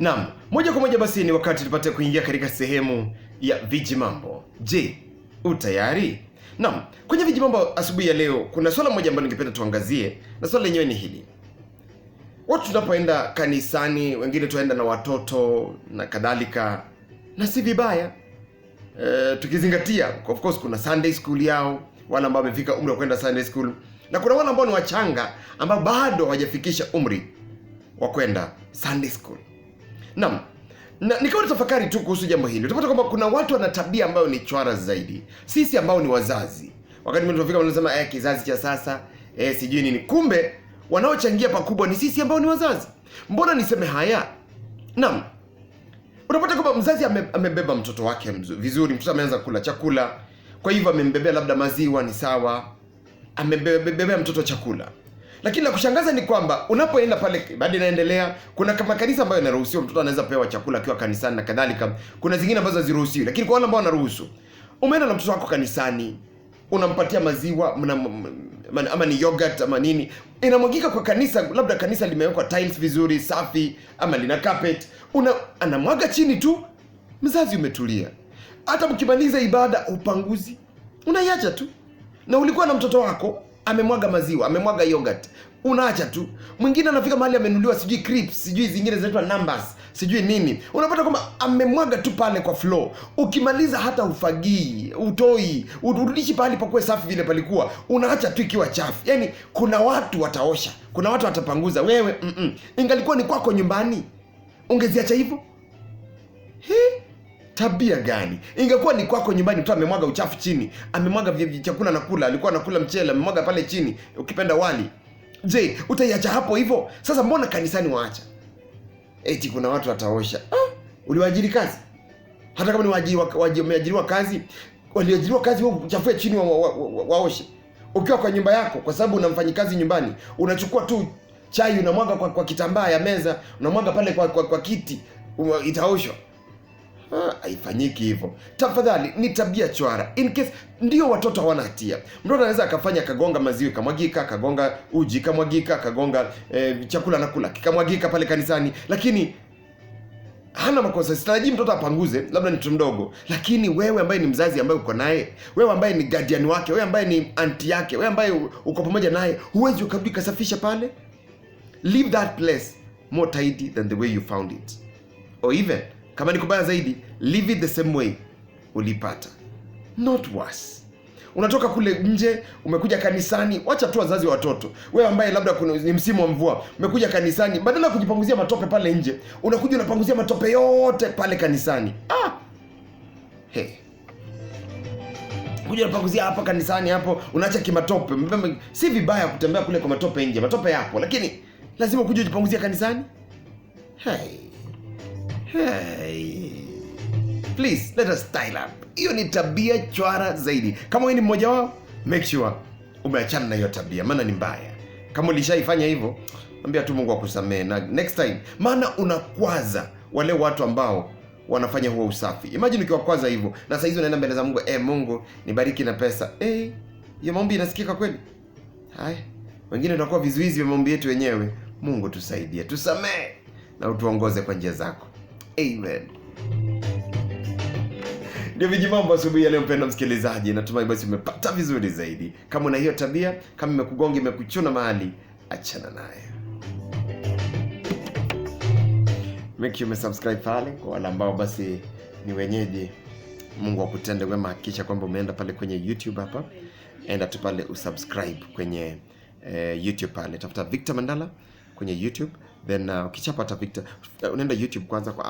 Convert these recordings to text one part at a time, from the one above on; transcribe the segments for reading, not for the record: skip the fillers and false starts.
Naam, moja kwa moja basi ni wakati tupate kuingia katika sehemu ya vijimambo. Je, utayari? Naam, kwenye vijimambo asubuhi ya leo kuna swala moja ambalo ningependa tuangazie, na swala lenyewe ni hili. Watu tunapoenda kanisani, wengine tunaenda na watoto na kadhalika, na si vibaya. Tukizingatia, of course kuna Sunday school yao, wale ambao wamefika umri wa kwenda Sunday school, na kuna wale ambao ni wachanga ambao bado hawajafikisha umri wa kwenda Sunday school. Naam, na nikawa tafakari tu kuhusu jambo hili. Utapata kwamba kuna watu wana tabia ambayo ni chwara zaidi. Sisi ambao ni wazazi, wakati mwingine tunafika wanasema kizazi cha sasa, sijui nini. Kumbe wanaochangia pakubwa ni sisi ambao ni wazazi. Mbona niseme haya? Naam, unapata kwamba mzazi amebeba mtoto wake vizuri, mtoto ameanza kula chakula, kwa hivyo amembebea labda maziwa, ni sawa, amebebea mtoto chakula. Lakini la kushangaza ni kwamba unapoenda pale, baada inaendelea, kuna kama kanisa ambayo inaruhusiwa mtoto anaweza pewa chakula akiwa kanisani na kadhalika. Kuna zingine ambazo haziruhusiwi, lakini kwa wale ambao wanaruhusu, umeenda na mtoto wako kanisani, unampatia maziwa ama ni yogurt ama nini, inamwagika kwa kanisa, labda kanisa limewekwa tiles vizuri safi, ama lina carpet, anamwaga chini tu. Mzazi umetulia, hata mkimaliza ibada upanguzi, unaiacha tu. Na ulikuwa na mtoto wako amemwaga maziwa, amemwaga yogurt, unaacha tu. Mwingine anafika mahali amenuliwa sijui crips, sijui zingine zinaitwa numbers, sijui nini, unapata kwamba amemwaga tu pale kwa floor. Ukimaliza hata ufagii, utoi, urudishi pahali pakuwe safi vile palikuwa, unaacha tu ikiwa chafu. Yani kuna watu wataosha, kuna watu watapanguza. Wewe ingalikuwa ni kwako nyumbani, ungeziacha hivyo? Tabia gani? Ingekuwa ni kwako nyumbani, mtu amemwaga uchafu chini, amemwaga chakula nakula, alikuwa anakula mchele, amemwaga pale chini, ukipenda wali. Je, utaiacha hapo hivyo? Sasa mbona kanisani waacha? Eti kuna watu wataosha. Uliwaajiri kazi? Hata kama ni wameajiriwa kazi, waliajiriwa kazi, wao kuchafua chini waoshe. Ukiwa kwa nyumba yako, kwa sababu unamfanyia kazi nyumbani, unachukua tu chai unamwaga kwa kitambaa ya meza, unamwaga pale kwa kiti, itaoshwa. Haifanyiki hivyo. Tafadhali, ni tabia chwara. In case ndio watoto hawana hatia. Mtoto anaweza akafanya, kagonga maziwa kamwagika, kagonga uji kamwagika, kagonga chakula nakula kikamwagika pale kanisani, lakini hana makosa. Sitarajii mtoto apanguze, labda ni mtoto mdogo. Lakini wewe ambaye ni mzazi, ambaye uko naye, wewe ambaye ni guardian wake, wewe ambaye ni auntie yake, wewe ambaye uko pamoja naye, huwezi ukabidi kasafisha pale? Leave that place more tidy than the way you found it. Or even, kama ni kubaya zaidi, leave it the same way ulipata, not worse. Unatoka kule nje, umekuja kanisani, wacha tu wazazi wa watoto. Wewe ambaye labda ni msimu wa mvua, umekuja kanisani, badala ya kujipanguzia matope pale nje, unakuja unapanguzia matope yote pale kanisani. Kuja unapanguzia hapa kanisani hapo, unaacha kimatope. Si vibaya kutembea kule kwa matope nje, matope yapo, lakini lazima kuja ujipanguzia kanisani? Please, let us style up. Hiyo ni tabia chwara zaidi. Kama wewe ni mmoja wao, make sure umeachana na hiyo tabia, maana ni mbaya. Kama ulishaifanya hivyo, ambia tu Mungu akusamehe, na next time, maana unakwaza wale watu ambao wanafanya huo usafi. Imagine ukiwakwaza hivyo, na sasa hizo unaenda mbele za Mungu, Mungu nibariki na pesa. Hiyo maombi inasikika kweli? Haya, wengine tutakuwa vizuizi vya maombi yetu wenyewe. Mungu tusaidie, tusamehe na utuongoze kwa njia zako. Amen. Ndio vijimambo asubuhi ya leo, mpendwa msikilizaji. Natumai basi umepata vizuri zaidi. Kama una hiyo tabia, kama imekugonga, imekuchuna mahali, achana nayo. Make sure umesubscribe pale. Kwa wale ambao basi ni wenyeji, Mungu akutende wema, hakikisha kwamba umeenda pale kwenye YouTube hapa. Enda tu pale usubscribe kwenye YouTube pale. Tafuta Victor Mandala kwenye YouTube. Then ukishapata Victor, unaenda YouTube kwanza kwa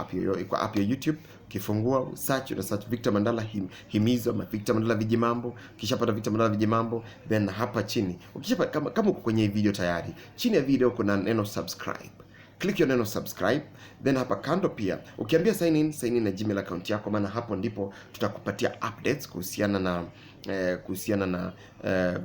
app ya YouTube, ukifungua search, una search Victor Mandala himizo ama Victor Mandala vijimambo. Ukishapata Victor Mandala vijimambo, then hapa chini kama uko kwenye video tayari, chini ya video kuna neno subscribe. Click hiyo neno subscribe, then hapa kando pia ukiambia sign in na Gmail account yako, maana hapo ndipo tutakupatia updates kuhusiana na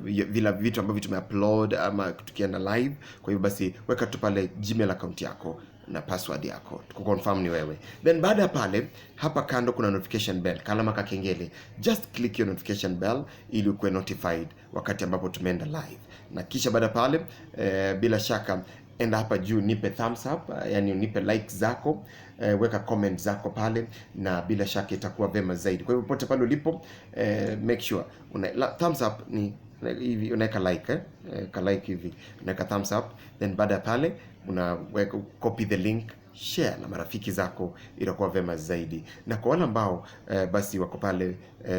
vile vitu ambavyo tumeupload ama tukienda live. Kwa hivyo basi weka tu pale Gmail account yako na password yako kuconfirm ni wewe. Then baada ya pale, hapa kando kuna notification bell, kalama ka kengele. Just click your notification bell ili ukuwe notified wakati ambapo tumeenda live. Na kisha baada pale bila shaka enda hapa juu nipe thumbs up, yani unipe like zako, weka comment zako pale, na bila shaka itakuwa vema zaidi. Kwa hivyo pote pale ulipo, make sure thumbs up ni hivi, unaweka like ka like hivi, unaweka thumbs up, then baada ya pale unaweka copy the link, share na marafiki zako, itakuwa vema zaidi. Na kwa wale ambao basi wako pale,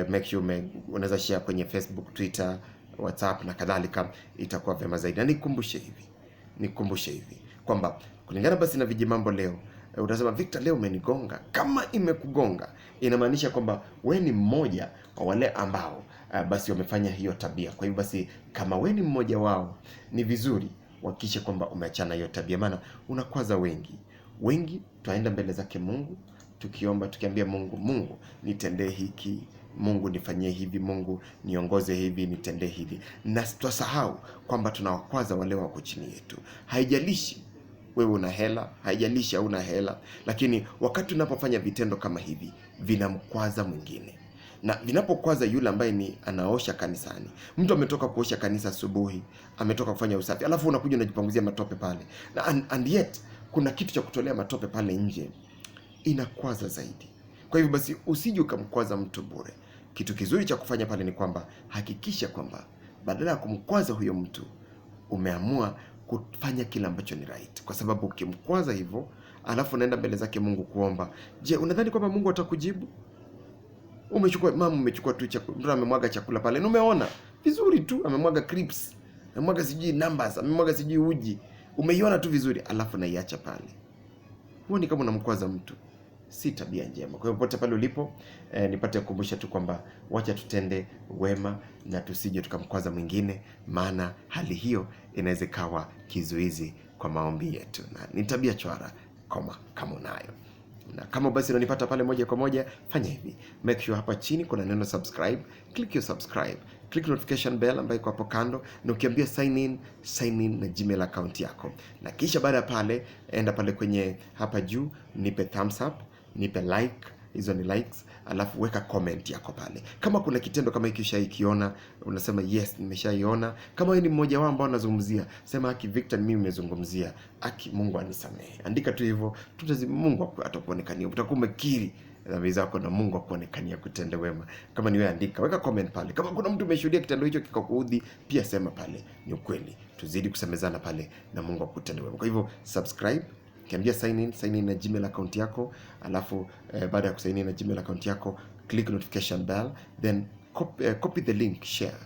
make sure unaweza share kwenye Facebook, Twitter, WhatsApp na kadhalika, itakuwa vema zaidi. Na nikumbushe hivi kwamba kulingana basi na vijimambo leo, utasema Victor, leo umenigonga. Kama imekugonga, inamaanisha kwamba wewe ni mmoja wa wale ambao basi wamefanya hiyo tabia. Kwa hivyo basi, kama wewe ni mmoja wao, ni vizuri uhakikishe kwamba umeachana hiyo tabia, maana unakwaza wengi. Twaenda mbele zake Mungu tukiomba, tukiambia Mungu nitendee hiki, Mungu nifanyie hivi, Mungu niongoze hivi, nitendee hivi, na tutasahau kwamba tunawakwaza wale wako chini yetu. Haijalishi wewe una hela, haijalishi hauna hela, lakini wakati unapofanya vitendo kama hivi vinamkwaza mwingine, na vinapokwaza yule ambaye ni anaosha kanisani. Mtu ametoka kuosha kanisa asubuhi, ametoka kufanya usafi, alafu unakuja unajipanguzia matope pale, na and yet kuna kitu cha kutolea matope pale nje, inakwaza zaidi. Kwa hivyo basi, usije ukamkwaza mtu bure. Kitu kizuri cha kufanya pale ni kwamba hakikisha kwamba badala ya kumkwaza huyo mtu, umeamua kufanya kile ambacho ni right. Kwa sababu ukimkwaza hivyo, alafu unaenda mbele zake Mungu kuomba, je, unadhani kwamba Mungu atakujibu? Umechukua tu chakula, amemwaga chakula pale, na umeona vizuri tu, amemwaga crisps, amemwaga sijui numbers, amemwaga sijui uji, umeiona tu vizuri, alafu naiacha pale. Huo ni kama unamkwaza mtu, si tabia njema. Kwa hiyo popote pale ulipo, nipate kukumbusha tu kwamba wacha tutende wema na tusije tukamkwaza mwingine, maana hali hiyo inaweza kawa kizuizi kwa maombi yetu, na ni tabia chwara kama unayo. Na kama basi unanipata pale moja kwa moja, fanya hivi, make sure hapa chini kuna neno subscribe, click your subscribe, click notification bell ambayo iko hapo kando, na ukiambia sign in na Gmail account yako, na kisha baada ya pale enda pale kwenye hapa juu, nipe thumbs up, nipe like, hizo ni likes, alafu weka comment yako pale. Kama kuna kitendo kama hiki ushaikiona, unasema yes, nimeshaiona. Kama wewe ni mmoja wao ambao unazungumzia, sema haki Victor, mimi nimezungumzia, haki Mungu anisamehe. Andika tu hivyo, Mungu atakuonekania. Utakuwa umekiri dhambi zako na Mungu akuonekania kutenda wema. Kama ni wewe, andika, weka comment pale. Kama kuna mtu umeshuhudia kitendo hicho kikakuudhi, pia sema pale, ni ukweli. Tuzidi kusemezana pale na Mungu akutende wema. Kwa hivyo subscribe, kiambia sign in na Gmail account yako, alafu baada ya kusign in na Gmail account yako, click notification bell, then copy the link, share,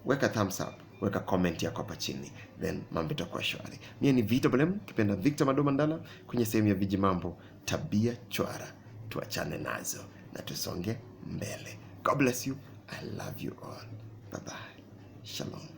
weka thumbs up, weka comment yako hapa chini, then mambo itakuwa shwari. Mimi ni Victor Balem, kipenda Victor Mado Mandala, kwenye sehemu ya vijimambo, tabia chwara tuachane nazo na tusonge mbele. God bless you. I love you all. Bye bye. Shalom.